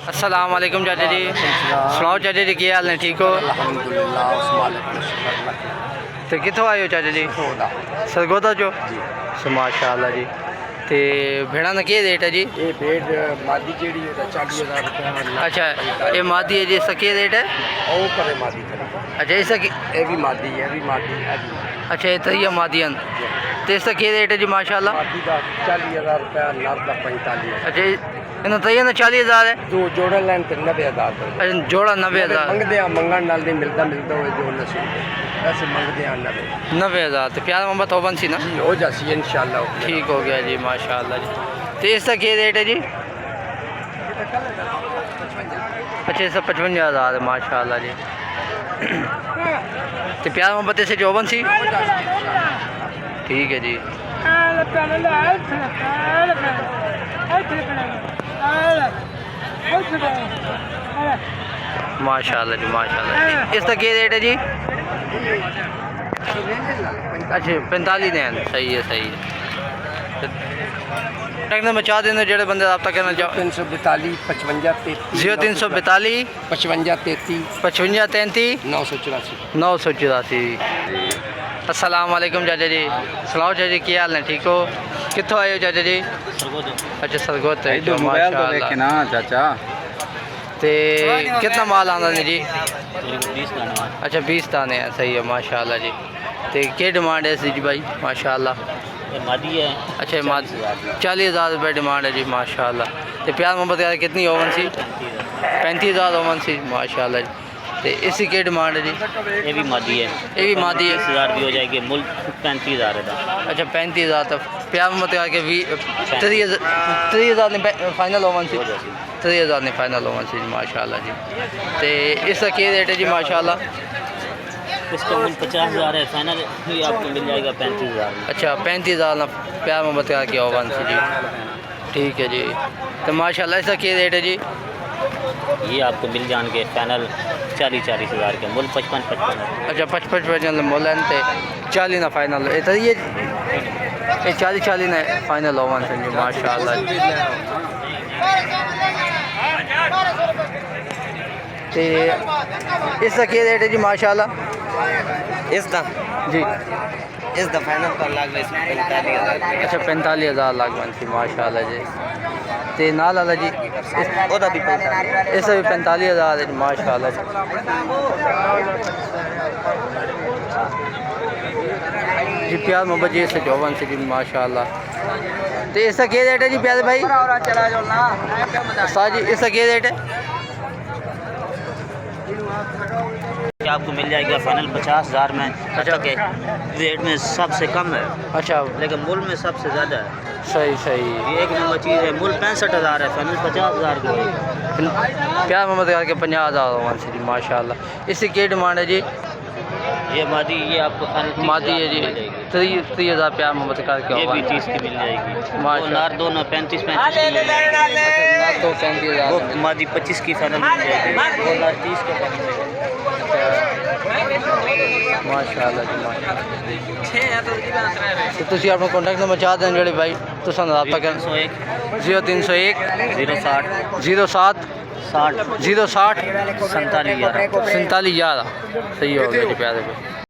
अस्सलाम वालेकुम चाचा जी। सुनाओ चाचा जी, क्या हाल है, ठीक हो? तो कितों आए हो चाचा जी? सरगोदा जो माशाअल्लाह जी। तो भेड़ा का क्या रेट है जी? ये भेड़ मादी जेड़ी है 40,000 रुपये। अच्छा, ये मादी है जी, इसका क्या रेट है? और करे मादी करे। अच्छा, इसका ये भी मादी है, भी मादी है। अच्छा, ये तो ये मादियन, तो इसका क्या रेट है जी? माशाअल्लाह मादी का 40,000 रुपये, नर का 45,000। अच्छा, इन तैयार ना 40,000 है। दो जोड़ा लैन तो 90,000। अच्छा, जोड़ा 90,000 मंगते हैं, मंगन नाल नहीं मिलता हुए जो नसीब ऐसे मंगते हैं 90,000। तो प्यार मोहम्मद ओवन सी ना हो जासी इंशाल्लाह। ठीक हो गया जी, माशाअल्लाह जी। तो इसका क्या रेट है जी? अच्छा, इसका 55,000 है, माशाअल्लाह जी। तो प्यार मोहब्बत से चौवन सी ठीक है जी। माशाअल्लाह जी, माशाअल्लाह। इसका क्या रेट है जी? अच्छा, 45 दें, सही है, सही है। नंबर चाह देना जो बंदे रब्ता करना चाहो। 342 55 33 0342 55 33 55 33 984 984। अस्सलाम वालेकुम चाचा जी। सुनाओ चाचा जी, क्या हाल है, ठीक हो? कितों आए हो चाचा जी? अच्छा, सरगोद ना चाचा। तो कितना माल आना है जी? अच्छा, 20 दाने हैं, सही है, माशाअल्लाह जी। तो क्या डिमांड है इसकी जी भाई? माशाअल्लाह मादी है। अच्छा, 40,000 रुपये डिमांड है जी, माशाअल्लाह। तो प्यार मोहब्बत यार कितनी ओवन सी? 35,000 ओवन सी, माशाअल्लाह जी। तो इसकी क्या डिमांड है जी? ये भी मादी है। ये भी मादी है। 30,000 भी हो जाएगी, मुल्क 35,000 है। अच्छा, 35,000 तक प्यार मोहब्बत यार के 30,000 ने फाइनल ओवन सी, 30,000 ने फाइनल ओवन सी, माशाअल्लाह जी। तो इसका क्या रेट है जी? माशाअल्लाह इसका मुल्क 50,000 है, फाइनल ही आपको मिल जाएगा 35,000। अच्छा, 35,000 ना प्यार मोहब्बत यार के ओवन सी जी, ठीक है जी। तो माशाअल्लाह इसका क्या रेट है जी? ये आपको मिल जाएंगे फाइनल 40,000 के, मुल्क 55,000। अच्छा, 55 मोलन थे, 40 ना फाइनल। तो ये 40 ना फाइनल ओवन से जी, माशाअल्लाह जी। तो इसका क्या रेट है जी? माशाअल्लाह इसका जी। इसका फाइनल कर लाग 45,000। अच्छा, 45,000 लाख बन थी, माशाअल्लाह जी। तो नाल वाला जी ओदा भी इसका भी 45,000 है, माशाअल्लाह जी। जी प्यार मोहब्बत जी से 54 से जी, माशाअल्लाह। तो इसका क्या रेट है जी प्यारे भाई? जी इसका क्या रेट है? आपको मिल जाएगा फाइनल 50,000 में। अच्छा के रेट में सबसे कम है, अच्छा, लेकिन मुल्क में सबसे ज़्यादा है। सही सही। ये एक नंबर चीज़ है, मुल्क 65,000 है, फाइनल 50,000 की। प्यार मोहब्बत करके 50,000 ओवन से जी, माशाअल्लाह। इसकी क्या डिमांड है जी? ये मादी, ये आपको फाइनल मादी है जी, 30,000 प्यार मोहब्बत करके ये भी ओवन 30 की मिल जाएगी। माशाअल्लाह। नार दोनों 35 की मिल जाएगी। तो 35,000 वो मादी 25 की फाइनल मिल जाएगी, वो नार 30 का फाइनल मिल जाएगी। माशाअल्लाह जी, माशाअल्लाह। तो तुसी अपना कॉन्टैक्ट नंबर चाह दें जोड़े भाई तो रब्ता कर 0301 060 07 60 060 47 11। 47 11। सही हो गया जी प्यारे भाई।